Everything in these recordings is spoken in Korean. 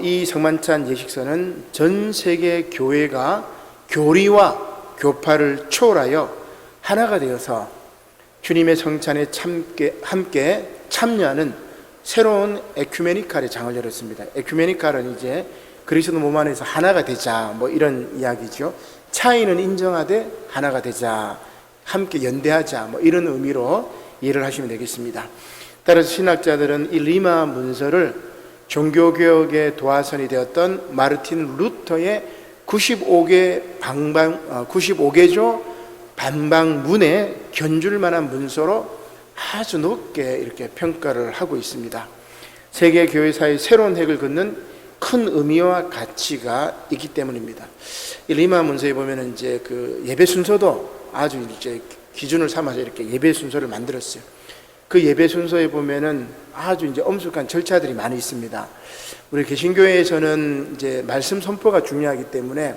이 성만찬 예식서는 전 세계 교회가 교리와 교파를 초월하여 하나가 되어서 주님의 성찬에 함께 참여하는 새로운 에큐메니칼의 장을 열었습니다. 에큐메니칼은 이제 그리스도 몸 안에서 하나가 되자 이런 이야기죠. 차이는 인정하되 하나가 되자, 함께 연대하자 이런 의미로 이해를 하시면 되겠습니다. 따라서 신학자들은 이 리마 문서를 종교개혁의 도화선이 되었던 마르틴 루터의 95개조 반박문에 견줄 만한 문서로 아주 높게 이렇게 평가를 하고 있습니다. 세계 교회사의 새로운 핵을 긋는 큰 의미와 가치가 있기 때문입니다. 이 리마 문서에 보면은 이제 그 예배 순서도 아주 이제 기준을 삼아서 이렇게 예배 순서를 만들었어요. 그 예배 순서에 보면은 아주 이제 엄숙한 절차들이 많이 있습니다. 우리 개신교회에서는 이제 말씀 선포가 중요하기 때문에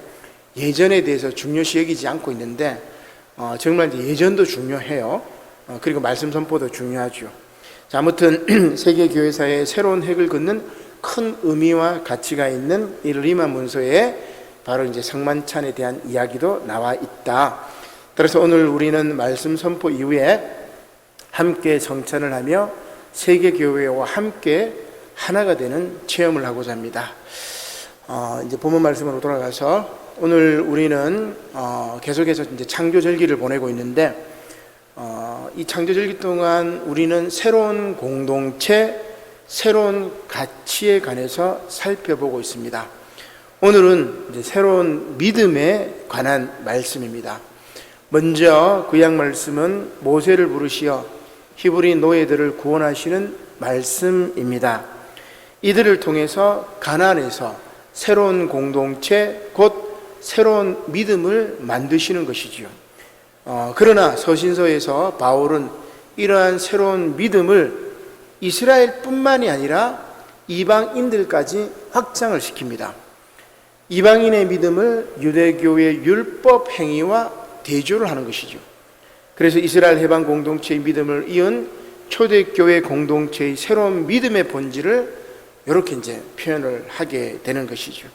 예전에 대해서 중요시 여기지 않고 있는데, 정말 이제 예전도 중요해요. 그리고 말씀 선포도 중요하죠. 자, 아무튼 세계 교회사의 새로운 핵을 긋는 큰 의미와 가치가 있는 이 리마 문서에 바로 이제 성만찬에 대한 이야기도 나와 있다. 그래서 오늘 우리는 말씀 선포 이후에 함께 성찬을 하며 세계교회와 함께 하나가 되는 체험을 하고자 합니다. 이제 본문 말씀으로 돌아가서 오늘 우리는 계속해서 이제 창조절기를 보내고 있는데, 이 창조절기 동안 우리는 새로운 공동체, 새로운 가치에 관해서 살펴보고 있습니다. 오늘은 이제 새로운 믿음에 관한 말씀입니다. 먼저 구약 말씀은 모세를 부르시어 히브리 노예들을 구원하시는 말씀입니다. 이들을 통해서 가나안에서 새로운 공동체, 곧 새로운 믿음을 만드시는 것이지요. 그러나 서신서에서 바울은 이러한 새로운 믿음을 이스라엘뿐만이 아니라 이방인들까지 확장을 시킵니다. 이방인의 믿음을 유대교의 율법 행위와 대조를 하는 것이죠. 그래서 이스라엘 해방 공동체의 믿음을 이은 초대교회 공동체의 새로운 믿음의 본질을 이렇게 이제 표현을 하게 되는 것이죠.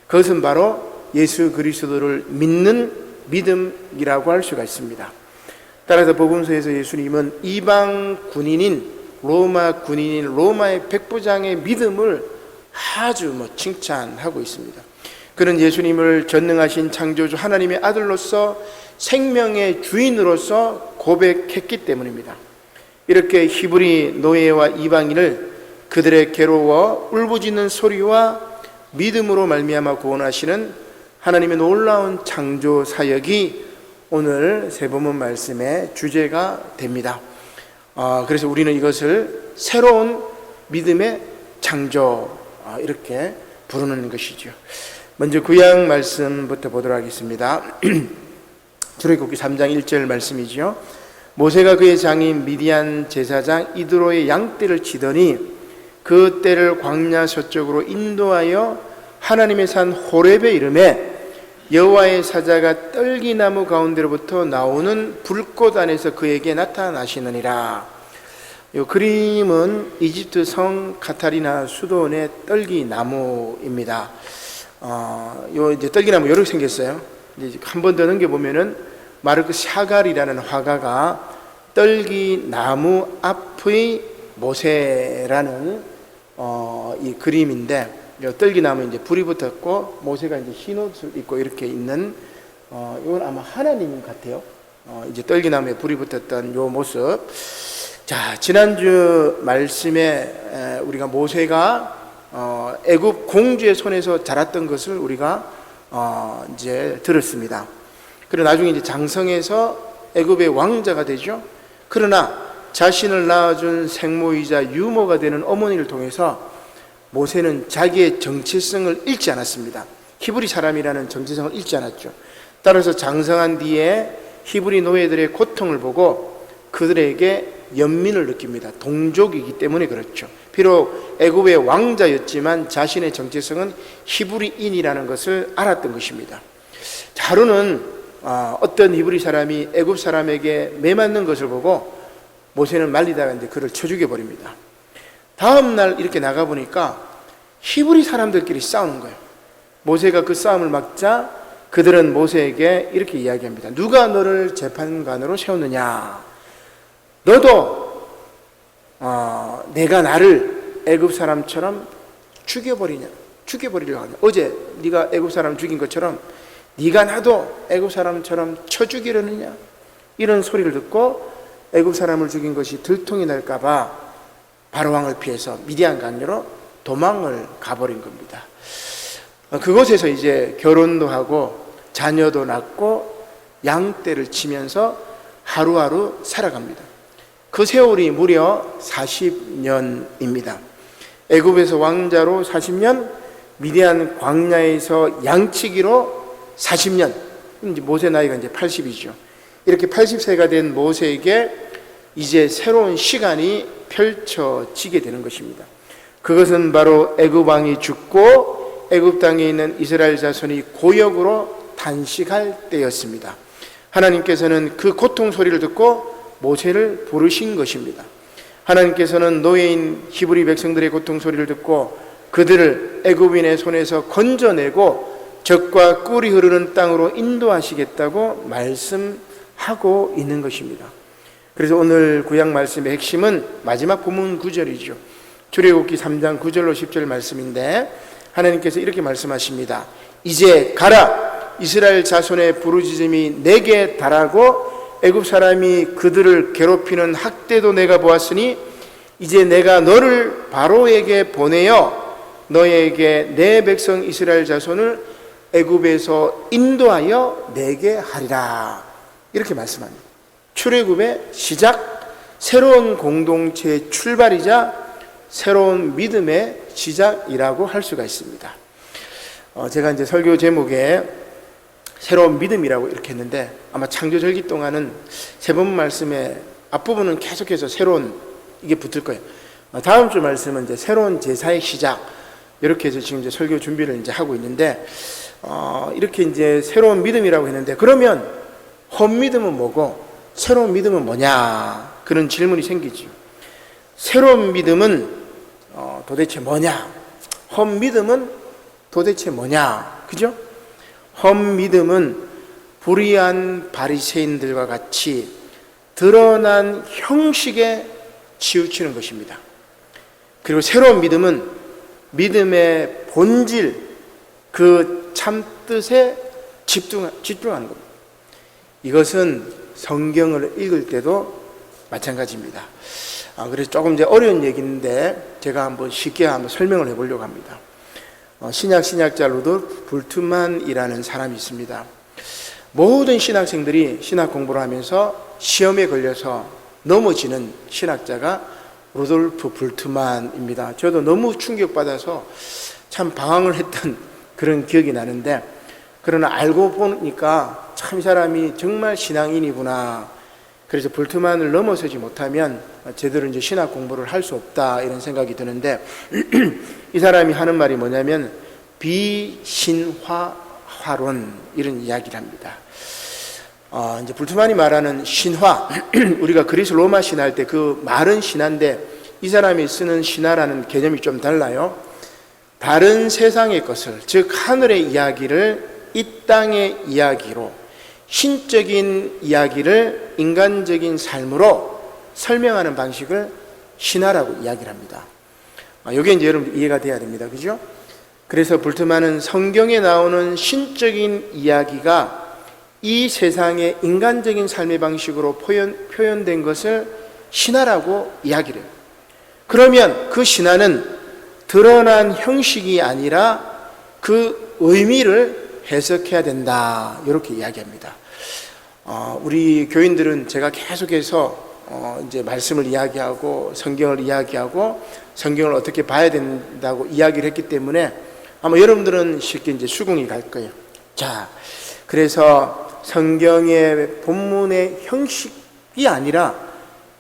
그것은 바로 예수 그리스도를 믿는 믿음이라고 할 수가 있습니다. 따라서 복음서에서 예수님은 이방 군인인 로마의 백부장의 믿음을 아주 칭찬하고 있습니다. 그는 예수님을 전능하신 창조주 하나님의 아들로서 생명의 주인으로서 고백했기 때문입니다. 이렇게 히브리 노예와 이방인을 그들의 괴로워 울부짖는 소리와 믿음으로 말미암아 구원하시는 하나님의 놀라운 창조 사역이 오늘 세본문 말씀의 주제가 됩니다. 그래서 우리는 이것을 새로운 믿음의 창조 이렇게 부르는 것이죠. 먼저 구약 말씀부터 보도록 하겠습니다. 출애굽기 3장 1절 말씀이죠. 모세가 그의 장인 미디안 제사장 이드로의 양떼를 치더니 그 떼를 광야 서쪽으로 인도하여 하나님의 산 호렙에 이르매 여호와의 사자가 떨기나무 가운데로부터 나오는 불꽃 안에서 그에게 나타나시느니라. 이 그림은 이집트 성 카타리나 수도원의 떨기나무입니다. 요 이제 떨기나무 이렇게 생겼어요. 한 번 더 넘겨보면은 마르크 샤갈이라는 화가가 떨기나무 앞의 모세라는 이 그림인데, 떨기나무에 이제 불이 붙었고 모세가 이제 흰 옷을 입고 이렇게 있는 이건 아마 하나님 같아요. 이제 떨기나무에 불이 붙었던 요 모습. 자, 지난주 말씀에 우리가 모세가 애굽 공주의 손에서 자랐던 것을 우리가 이제 들었습니다. 그리고 나중에 이제 장성해서 애굽의 왕자가 되죠. 그러나 자신을 낳아준 생모이자 유모가 되는 어머니를 통해서 모세는 자기의 정체성을 잃지 않았습니다. 히브리 사람이라는 정체성을 잃지 않았죠. 따라서 장성한 뒤에 히브리 노예들의 고통을 보고 그들에게 연민을 느낍니다. 동족이기 때문에 그렇죠. 비록 애굽의 왕자였지만 자신의 정체성은 히브리인이라는 것을 알았던 것입니다. 하루는 어떤 히브리 사람이 애굽 사람에게 매맞는 것을 보고 모세는 말리다가 이제 그를 쳐 죽여버립니다. 다음 날 이렇게 나가보니까 히브리 사람들끼리 싸우는 거예요. 모세가 그 싸움을 막자 그들은 모세에게 이렇게 이야기합니다. 누가 너를 재판관으로 세웠느냐? 너도 내가 나를 애굽 사람처럼 죽여버리려고 하냐? 어제 네가 애굽 사람 죽인 것처럼 네가 나도 애굽 사람처럼 쳐 죽이려느냐? 이런 소리를 듣고 애굽 사람을 죽인 것이 들통이 날까 봐 바로왕을 피해서 미디안 강으로 도망을 가버린 겁니다. 그곳에서 이제 결혼도 하고 자녀도 낳고 양떼를 치면서 하루하루 살아갑니다. 그 세월이 무려 40년입니다. 애굽에서 왕자로 40년, 미디안 광야에서 양치기로 40년. 이제 모세 나이가 이제 80이죠. 이렇게 80세가 된 모세에게 이제 새로운 시간이 펼쳐지게 되는 것입니다. 그것은 바로 애굽 왕이 죽고 애굽 땅에 있는 이스라엘 자손이 고역으로 단식할 때였습니다. 하나님께서는 그 고통 소리를 듣고 모세를 부르신 것입니다. 하나님께서는 노예인 히브리 백성들의 고통 소리를 듣고 그들을 애굽인의 손에서 건져내고 젖과 꿀이 흐르는 땅으로 인도하시겠다고 말씀하고 있는 것입니다. 그래서 오늘 구약 말씀의 핵심은 마지막 본문 9절이죠. 출애굽기 3장 9절로 10절 말씀인데 하나님께서 이렇게 말씀하십니다. 이제 가라, 이스라엘 자손의 부르짖음이 내게 달하고 애굽 사람이 그들을 괴롭히는 학대도 내가 보았으니 이제 내가 너를 바로에게 보내어 너에게 내 백성 이스라엘 자손을 애굽에서 인도하여 내게 하리라. 이렇게 말씀합니다. 출애굽의 시작, 새로운 공동체의 출발이자 새로운 믿음의 시작이라고 할 수가 있습니다. 제가 이제 설교 제목에 새로운 믿음이라고 이렇게 했는데 아마 창조절기 동안은 세 번 말씀의 앞부분은 계속해서 새로운 이게 붙을 거예요. 다음 주 말씀은 이제 새로운 제사의 시작 이렇게 해서 지금 이제 설교 준비를 이제 하고 있는데 이렇게 이제 새로운 믿음이라고 했는데 그러면 헛 믿음은 뭐고 새로운 믿음은 뭐냐 그런 질문이 생기죠. 새로운 믿음은 도대체 뭐냐? 헛 믿음은 도대체 뭐냐? 그죠? 헛 믿음은 불의한 바리새인들과 같이 드러난 형식에 치우치는 것입니다. 그리고 새로운 믿음은 믿음의 본질, 그 참뜻에 집중하는 겁니다. 이것은 성경을 읽을 때도 마찬가지입니다. 그래서 조금 이제 어려운 얘기인데 제가 한번 쉽게 한번 설명을 해보려고 합니다. 신약자 루돌프 불트만이라는 사람이 있습니다. 모든 신학생들이 신학 공부를 하면서 시험에 걸려서 넘어지는 신학자가 루돌프 불트만입니다. 저도 너무 충격받아서 참 방황을 했던 그런 기억이 나는데 그러나 알고 보니까 참 이 사람이 정말 신앙인이구나. 그래서 불트만을 넘어서지 못하면 제대로 이제 신학 공부를 할 수 없다 이런 생각이 드는데 이 사람이 하는 말이 뭐냐면 비신화론 이런 이야기를 합니다. 이제 불트만이 말하는 신화 우리가 그리스 로마 신화할 때 그 말은 신화인데 이 사람이 쓰는 신화라는 개념이 좀 달라요. 다른 세상의 것을 즉 하늘의 이야기를 이 땅의 이야기로 신적인 이야기를 인간적인 삶으로 설명하는 방식을 신화라고 이야기를 합니다. 이게 이제 여러분 이해가 돼야 됩니다. 그죠? 그래서 불트만은 성경에 나오는 신적인 이야기가 이 세상의 인간적인 삶의 방식으로 표현된 것을 신화라고 이야기를 해요. 그러면 그 신화는 드러난 형식이 아니라 그 의미를 해석해야 된다. 이렇게 이야기합니다. 우리 교인들은 제가 계속해서 이제 말씀을 이야기하고 성경을 이야기하고 성경을 어떻게 봐야 된다고 이야기를 했기 때문에 아마 여러분들은 쉽게 이제 수긍이 갈 거예요. 자, 그래서 성경의 본문의 형식이 아니라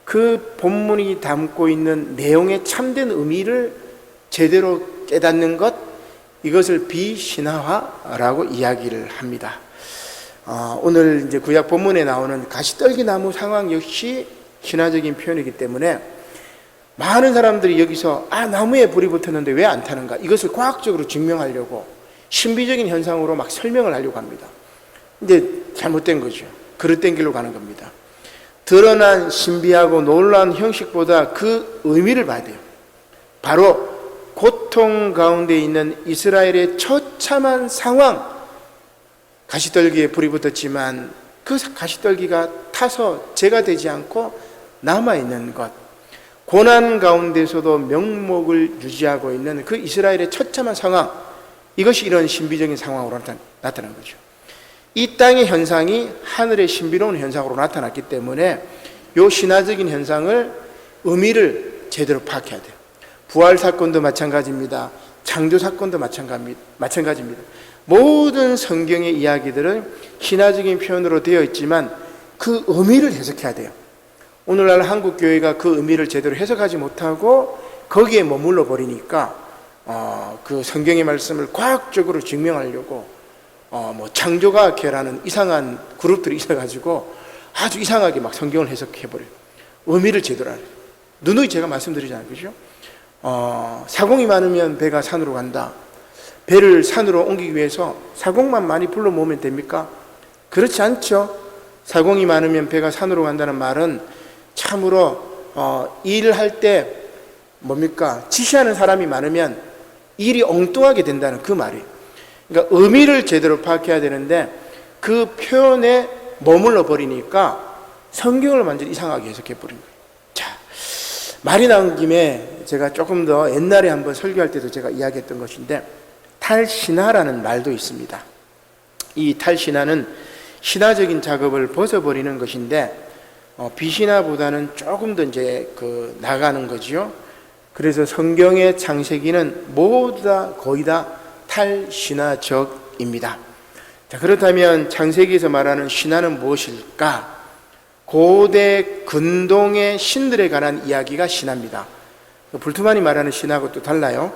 그 본문이 담고 있는 내용의 참된 의미를 제대로 깨닫는 것, 이것을 비신화화라고 이야기를 합니다. 오늘 이제 구약 본문에 나오는 가시떨기나무 상황 역시 신화적인 표현이기 때문에 많은 사람들이 여기서 나무에 불이 붙었는데 왜 안 타는가? 이것을 과학적으로 증명하려고 신비적인 현상으로 막 설명을 하려고 합니다. 근데 잘못된 거죠. 그릇된 길로 가는 겁니다. 드러난 신비하고 놀라운 형식보다 그 의미를 봐야 돼요. 바로 고통 가운데 있는 이스라엘의 처참한 상황, 가시떨기에 불이 붙었지만 그 가시떨기가 타서 재가 되지 않고 남아있는 것, 고난 가운데서도 명목을 유지하고 있는 그 이스라엘의 처참한 상황, 이것이 이런 신비적인 상황으로 나타난 거죠. 이 땅의 현상이 하늘의 신비로운 현상으로 나타났기 때문에 이 신화적인 현상을 의미를 제대로 파악해야 돼요. 부활 사건도 마찬가지입니다. 창조 사건도 마찬가지입니다. 모든 성경의 이야기들은 신화적인 표현으로 되어 있지만 그 의미를 해석해야 돼요. 오늘날 한국 교회가 그 의미를 제대로 해석하지 못하고 거기에 머물러 버리니까 그 성경의 말씀을 과학적으로 증명하려고 창조과학회라는 이상한 그룹들이 있어가지고 아주 이상하게 막 성경을 해석해버려요. 의미를 제대로 알아요. 누누이 제가 말씀드리잖아요, 그죠? 사공이 많으면 배가 산으로 간다. 배를 산으로 옮기기 위해서 사공만 많이 불러 모으면 됩니까? 그렇지 않죠. 사공이 많으면 배가 산으로 간다는 말은 참으로 일을 할 때 뭡니까? 지시하는 사람이 많으면 일이 엉뚱하게 된다는 그 말이에요. 그러니까 의미를 제대로 파악해야 되는데 그 표현에 머물러 버리니까 성경을 완전히 이상하게 해석해 버린 거예요. 자, 말이 나온 김에 제가 조금 더 옛날에 한번 설교할 때도 제가 이야기했던 것인데 탈신화라는 말도 있습니다. 이 탈신화는 신화적인 작업을 벗어버리는 것인데 비신화보다는 조금 더 이제 나가는 거지요. 그래서 성경의 창세기는 모두 다 거의 다 탈신화적입니다. 자, 그렇다면 창세기에서 말하는 신화는 무엇일까? 고대 근동의 신들에 관한 이야기가 신화입니다. 불투만이 말하는 신화하고 또 달라요.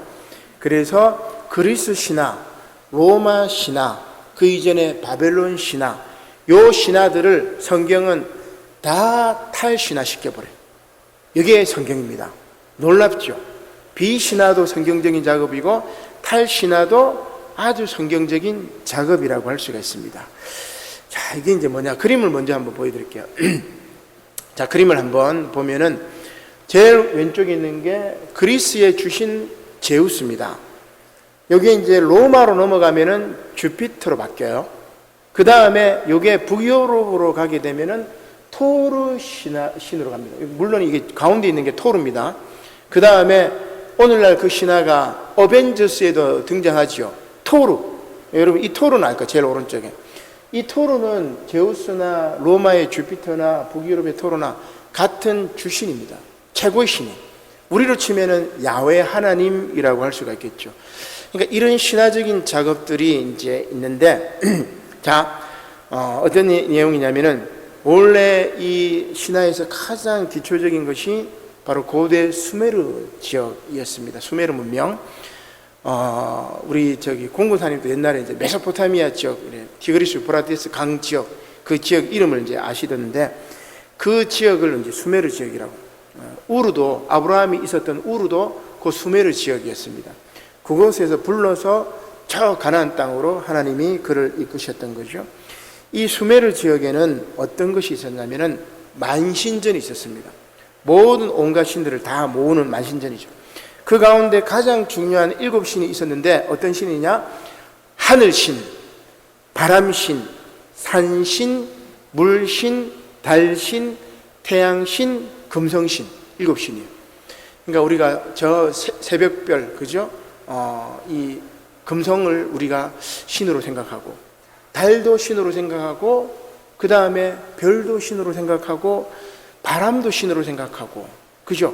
그래서 그리스 신화, 로마 신화, 그 이전에 바벨론 신화, 요 신화들을 성경은 다 탈신화 시켜버려요. 이게 성경입니다. 놀랍죠? 비신화도 성경적인 작업이고 탈신화도 아주 성경적인 작업이라고 할 수가 있습니다. 자, 이게 이제 뭐냐? 그림을 먼저 한번 보여드릴게요. 자, 그림을 한번 보면은 제일 왼쪽에 있는 게 그리스의 주신 제우스입니다. 여기 이제 로마로 넘어가면은 주피터로 바뀌어요. 그 다음에 이게 북유럽으로 가게 되면은 토르 신으로 갑니다. 물론 이게 가운데 있는 게 토르입니다. 그 다음에 오늘날 그 신화가 어벤져스에도 등장하죠. 토르. 여러분 이 토르는 알까? 제일 오른쪽에. 이 토르는 제우스나 로마의 주피터나 북유럽의 토르나 같은 주신입니다. 최고의 신이. 우리로 치면은 야훼 하나님이라고 할 수가 있겠죠. 그러니까 이런 신화적인 작업들이 이제 있는데, 자, 어떤 내용이냐면은 원래 이 신화에서 가장 기초적인 것이 바로 고대 수메르 지역이었습니다. 수메르 문명. 우리 공군사님도 옛날에 이제 메소포타미아 지역, 티그리스 유프라테스 강 지역, 그 지역 이름을 이제 아시던데 그 지역을 이제 수메르 지역이라고. 우르도, 아브라함이 있었던 우르도 그 수메르 지역이었습니다. 그곳에서 불러서 저 가나안 땅으로 하나님이 그를 이끄셨던 거죠. 이 수메르 지역에는 어떤 것이 있었냐면은 만신전이 있었습니다. 모든 온갖 신들을 다 모으는 만신전이죠. 그 가운데 가장 중요한 7신이 있었는데 어떤 신이냐? 하늘신, 바람신, 산신, 물신, 달신, 태양신, 금성신, 7신이에요. 그러니까 우리가 저 새벽별, 그죠? 이 금성을 우리가 신으로 생각하고, 달도 신으로 생각하고, 그 다음에 별도 신으로 생각하고, 바람도 신으로 생각하고, 그죠?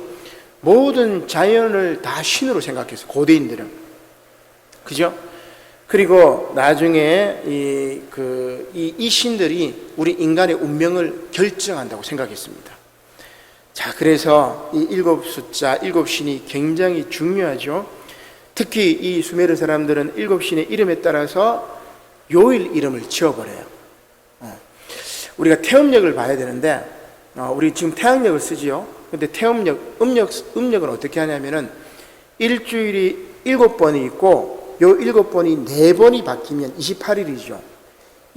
모든 자연을 다 신으로 생각했어요. 고대인들은. 그죠? 그리고 나중에 이 신들이 우리 인간의 운명을 결정한다고 생각했습니다. 자, 그래서 이 7숫자, 7신이 굉장히 중요하죠. 특히 이 수메르 사람들은 7신의 이름에 따라서 요일 이름을 지어버려요. 우리가 태음력을 봐야 되는데, 우리 지금 태양력을 쓰지요. 근데 태음력, 음력은 어떻게 하냐면은 일주일이 7번이 있고 요 7번이 4번이 바뀌면 28일이죠.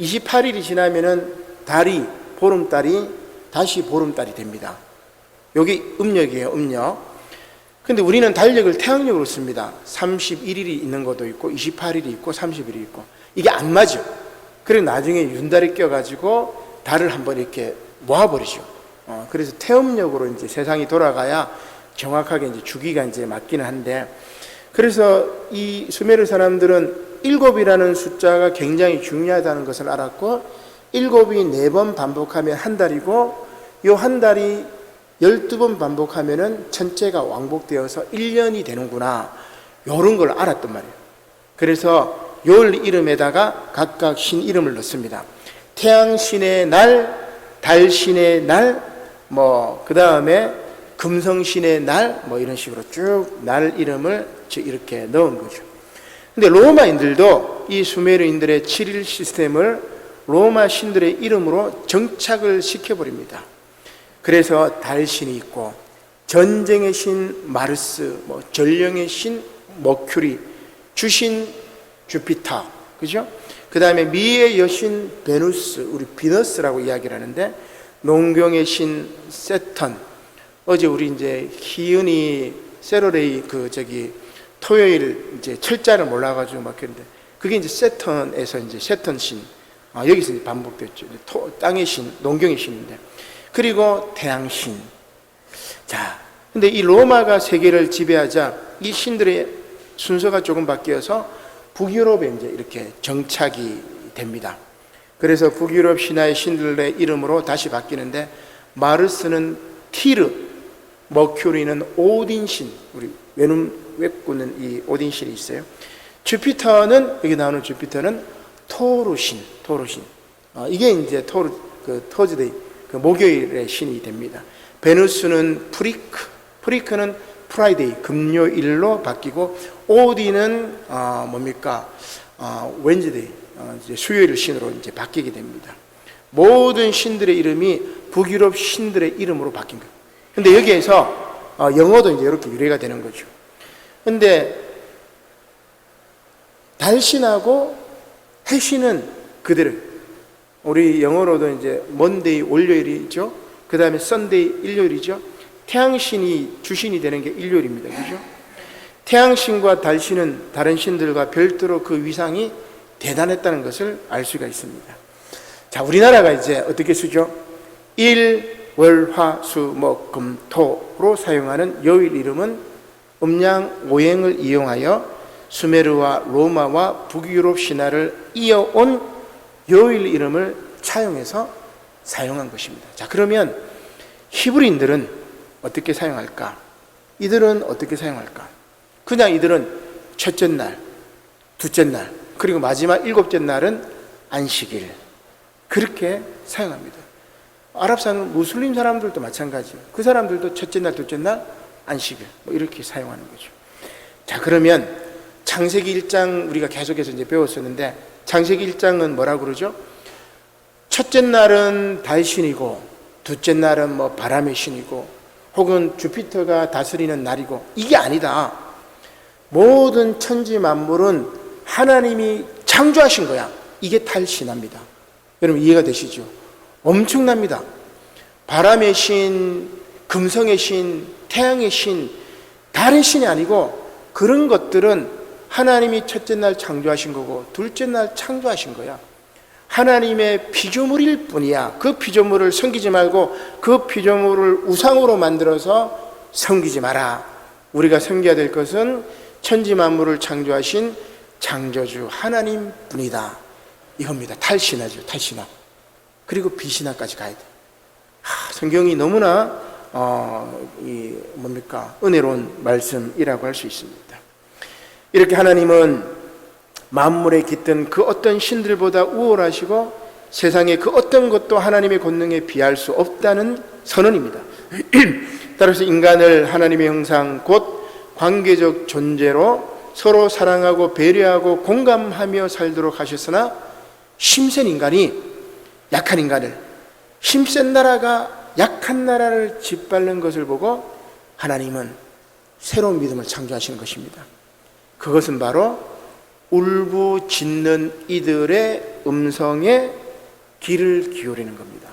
28일이 지나면은 달이, 보름달이 다시 보름달이 됩니다. 여기 음력이에요, 음력. 근데 우리는 달력을 태양력으로 씁니다. 31일이 있는 것도 있고 28일이 있고 30일이 있고 이게 안 맞죠. 그리고 나중에 윤달이 껴가지고 달을 한번 이렇게 모아버리죠. 그래서 태음력으로 이제 세상이 돌아가야 정확하게 이제 주기가 이제 맞기는 한데, 그래서 이 수메르 사람들은 7이라는 숫자가 굉장히 중요하다는 것을 알았고, 7이 4번 반복하면 한 달이고, 요 한 달이 12번 반복하면은 전체가 왕복되어서 1년이 되는구나, 요런 걸 알았단 말이에요. 그래서 요 이름에다가 각각 신 이름을 넣습니다. 태양신의 날, 달신의 날, 그 다음에 금성신의 날, 이런 식으로 쭉 날 이름을 이렇게 넣은 거죠. 근데 로마인들도 이 수메르인들의 7일 시스템을 로마 신들의 이름으로 정착을 시켜버립니다. 그래서 달신이 있고, 전쟁의 신 마르스, 전령의 신 머큐리, 주신 주피터, 그죠? 그 다음에 미의 여신 베누스, 우리 비너스라고 이야기를 하는데, 농경의 신 세턴. 어제 우리 이제 희은이 세러데이 토요일 이제 철자를 몰라가지고 막 그런데, 그게 이제 세턴에서 이제 세턴 신, 여기서 이제 반복됐죠. 땅의 신, 농경의 신인데, 그리고 태양신. 자, 근데 이 로마가 세계를 지배하자 이 신들의 순서가 조금 바뀌어서 북유럽에 이제 이렇게 정착이 됩니다. 그래서 북유럽 신화의 신들의 이름으로 다시 바뀌는데, 마르스는 티르, 머큐리는 오딘 신, 우리 외국은 이 오딘 신이 있어요. 주피터는, 여기 나오는 주피터는 토르신. 이게 이제 터즈데이, 목요일의 신이 됩니다. 베누스는 프리크는 프라이데이, 금요일로 바뀌고, 오딘은 웬즈데이, 이제 수요일 신으로 이제 바뀌게 됩니다. 모든 신들의 이름이 북유럽 신들의 이름으로 바뀐 거예요. 근데 여기에서 영어도 이제 이렇게 유래가 되는 거죠. 근데 달신하고 해신은 그대로, 우리 영어로도 이제 먼데이 월요일이죠. 그 다음에 썬데이 일요일이죠. 태양신이 주신이 되는 게 일요일입니다. 그죠? 태양신과 달신은 다른 신들과 별도로 그 위상이 대단했다는 것을 알 수가 있습니다. 자, 우리나라가 이제 어떻게 쓰죠? 일, 월, 화, 수, 목, 금, 토로 사용하는 요일 이름은 음양 오행을 이용하여 수메르와 로마와 북유럽 신화를 이어온 요일 이름을 차용해서 사용한 것입니다. 자, 그러면 히브리인들은 어떻게 사용할까? 이들은 어떻게 사용할까? 그냥 이들은 첫째 날, 둘째 날, 그리고 마지막 7째 날은 안식일, 그렇게 사용합니다. 아랍 사람, 무슬림 사람들도 마찬가지예요. 그 사람들도 첫째 날, 둘째 날, 안식일, 이렇게 사용하는 거죠. 자, 그러면 창세기 1장 우리가 계속해서 이제 배웠었는데, 창세기 1장은 뭐라고 그러죠? 첫째 날은 달신이고, 둘째 날은 바람의 신이고, 혹은 주피터가 다스리는 날이고, 이게 아니다. 모든 천지 만물은 하나님이 창조하신 거야. 이게 탈신합니다. 여러분 이해가 되시죠? 엄청납니다. 바람의 신, 금성의 신, 태양의 신, 달의 신이 아니고, 그런 것들은 하나님이 첫째 날 창조하신 거고 둘째 날 창조하신 거야. 하나님의 피조물일 뿐이야. 그 피조물을 섬기지 말고 그 피조물을 우상으로 만들어서 섬기지 마라. 우리가 섬겨야 될 것은 천지 만물을 창조하신 창조주 하나님 뿐이다, 이겁니다. 탈신하죠. 탈신하. 그리고 비신하까지 가야 돼. 성경이 너무나 은혜로운 말씀이라고 할 수 있습니다. 이렇게 하나님은 만물에 깃든 그 어떤 신들보다 우월하시고 세상의 그 어떤 것도 하나님의 권능에 비할 수 없다는 선언입니다. 따라서 인간을 하나님의 형상 곧 관계적 존재로 서로 사랑하고 배려하고 공감하며 살도록 하셨으나, 힘센 인간이 약한 인간을, 힘센 나라가 약한 나라를 짓밟는 것을 보고 하나님은 새로운 믿음을 창조하시는 것입니다. 그것은 바로 울부짖는 이들의 음성에 귀를 기울이는 겁니다.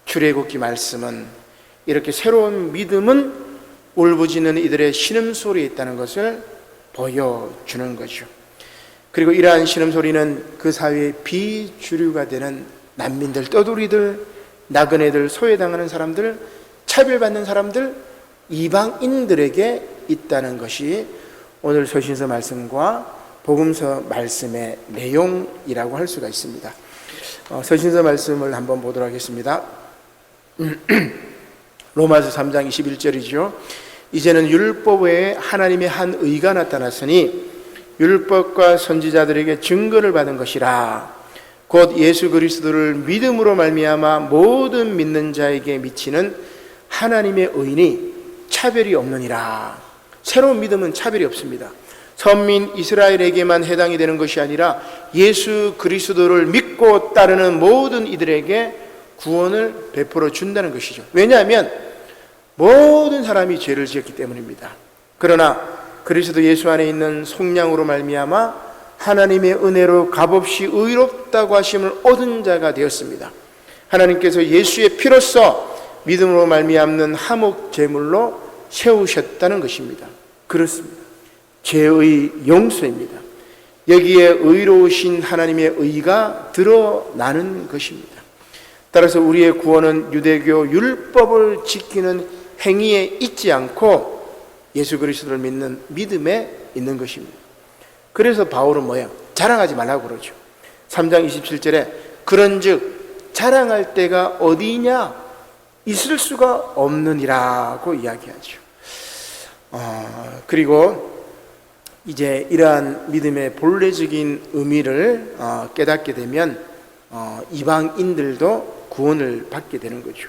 출애굽기 말씀은 이렇게 새로운 믿음은 울부짖는 이들의 신음소리에 있다는 것을 보여주는 거죠. 그리고 이러한 신음소리는 그 사회의 비주류가 되는 난민들, 떠돌이들, 나그네들, 소외당하는 사람들, 차별받는 사람들, 이방인들에게 있다는 것이 오늘 서신서 말씀과 복음서 말씀의 내용이라고 할 수가 있습니다. 서신서 말씀을 한번 보도록 하겠습니다. 로마서 3장 21절이죠. 이제는 율법 외에 하나님의 한 의가 나타났으니 율법과 선지자들에게 증거를 받은 것이라. 곧 예수 그리스도를 믿음으로 말미암아 모든 믿는 자에게 미치는 하나님의 의인이 차별이 없느니라. 새로운 믿음은 차별이 없습니다. 선민 이스라엘에게만 해당이 되는 것이 아니라 예수 그리스도를 믿고 따르는 모든 이들에게 구원을 베풀어 준다는 것이죠. 왜냐하면 모든 사람이 죄를 지었기 때문입니다. 그러나 그리스도 예수 안에 있는 속량으로 말미암아 하나님의 은혜로 값없이 의롭다고 하심을 얻은 자가 되었습니다. 하나님께서 예수의 피로써 믿음으로 말미암는 화목 제물로 세우셨다는 것입니다. 그렇습니다. 죄의 용서입니다. 여기에 의로우신 하나님의 의가 드러나는 것입니다. 따라서 우리의 구원은 유대교 율법을 지키는 행위에 있지 않고 예수 그리스도를 믿는 믿음에 있는 것입니다. 그래서 바울은 뭐예요? 자랑하지 말라고 그러죠. 3장 27절에 그런즉 자랑할 때가 어디냐? 있을 수가 없느니라고 이야기하죠. 그리고 이제 이러한 믿음의 본래적인 의미를 깨닫게 되면 이방인들도 구원을 받게 되는 거죠.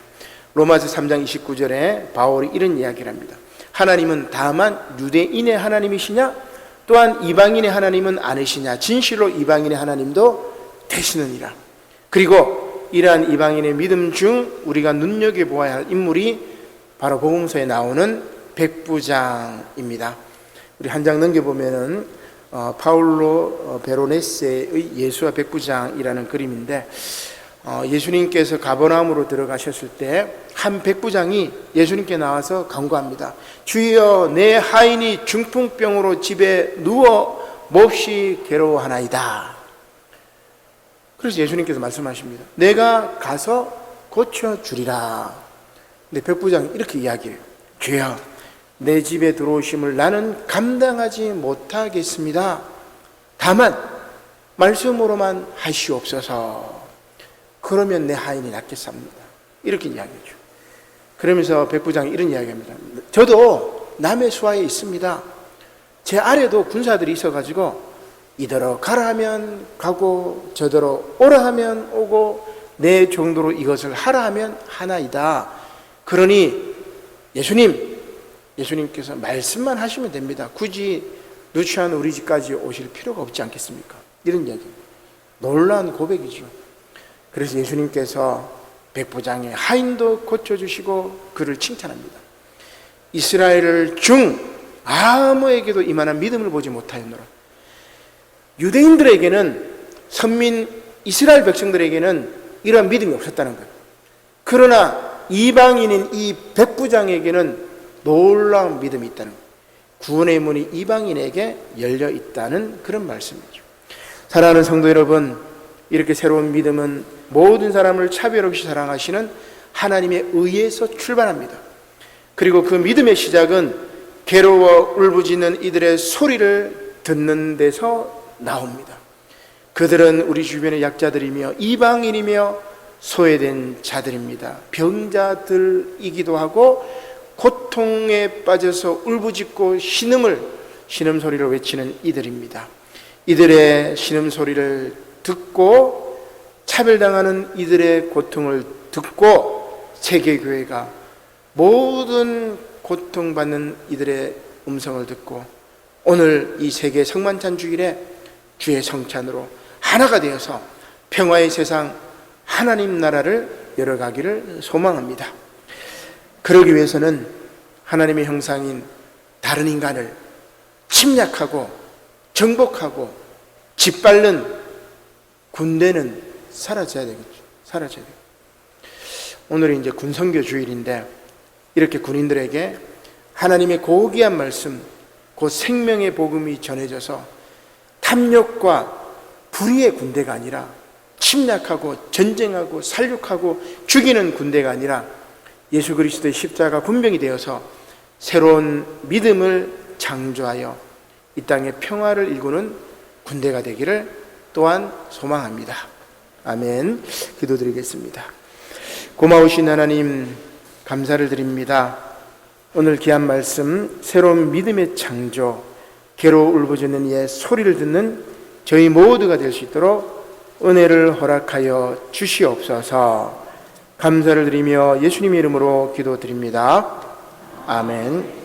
로마서 3장 29절에 바울이 이런 이야기를 합니다. 하나님은 다만 유대인의 하나님이시냐? 또한 이방인의 하나님은 아니시냐? 진실로 이방인의 하나님도 되시느니라. 그리고 이러한 이방인의 믿음 중 우리가 눈여겨보아야 할 인물이 바로 복음서에 나오는 백부장입니다. 우리 한 장 넘겨보면은 파울로 베로네세의 예수와 백부장이라는 그림인데 예수님께서 가버나움으로 들어가셨을 때 한 백부장이 예수님께 나와서 간구합니다. 주여, 내 하인이 중풍병으로 집에 누워 몹시 괴로워하나이다. 그래서 예수님께서 말씀하십니다. 내가 가서 고쳐주리라. 근데 백부장이 이렇게 이야기해요. 주여, 내 집에 들어오심을 나는 감당하지 못하겠습니다. 다만 말씀으로만 하시옵소서. 그러면 내 하인이 낫겠습니다. 이렇게 이야기하죠. 그러면서 백부장이 이런 이야기합니다. 저도 남의 수하에 있습니다. 제 아래도 군사들이 있어가지고 이더러 가라 하면 가고 저더러 오라 하면 오고 내 정도로 이것을 하라 하면 하나이다. 그러니 예수님께서 말씀만 하시면 됩니다. 굳이 누추한 우리 집까지 오실 필요가 없지 않겠습니까? 이런 이야기입니다. 놀라운 고백이죠. 그래서 예수님께서 백부장의 하인도 고쳐주시고 그를 칭찬합니다. 이스라엘 중 아무에게도 이만한 믿음을 보지 못하였노라. 유대인들에게는, 선민 이스라엘 백성들에게는 이러한 믿음이 없었다는 거예요. 그러나 이방인인 이 백부장에게는 놀라운 믿음이 있다는 거예요. 구원의 문이 이방인에게 열려 있다는 그런 말씀이죠. 사랑하는 성도 여러분, 이렇게 새로운 믿음은 모든 사람을 차별 없이 사랑하시는 하나님의 의에서 출발합니다. 그리고 그 믿음의 시작은 괴로워 울부짖는 이들의 소리를 듣는 데서 나옵니다. 그들은 우리 주변의 약자들이며 이방인이며 소외된 자들입니다. 병자들이기도 하고 고통에 빠져서 울부짖고 신음소리를 외치는 이들입니다. 이들의 신음소리를 듣고 차별당하는 이들의 고통을 듣고 세계교회가 모든 고통받는 이들의 음성을 듣고 오늘 이 세계 성만찬 주일에 주의 성찬으로 하나가 되어서 평화의 세상 하나님 나라를 열어가기를 소망합니다. 그러기 위해서는 하나님의 형상인 다른 인간을 침략하고 정복하고 짓밟는 군대는 사라져야 되겠죠. 사라져야 돼요. 오늘이 이제 군선교 주일인데 이렇게 군인들에게 하나님의 고귀한 말씀, 그 생명의 복음이 전해져서 탐욕과 불의의 군대가 아니라 침략하고 전쟁하고 살육하고 죽이는 군대가 아니라 예수 그리스도의 십자가 군병이 되어서 새로운 믿음을 창조하여 이 땅에 평화를 일구는 군대가 되기를 또한 소망합니다. 아멘. 기도드리겠습니다. 고마우신 하나님, 감사를 드립니다. 오늘 귀한 말씀, 새로운 믿음의 창조, 괴로 울부짖는 이의 소리를 듣는 저희 모두가 될 수 있도록 은혜를 허락하여 주시옵소서. 감사를 드리며 예수님의 이름으로 기도드립니다. 아멘.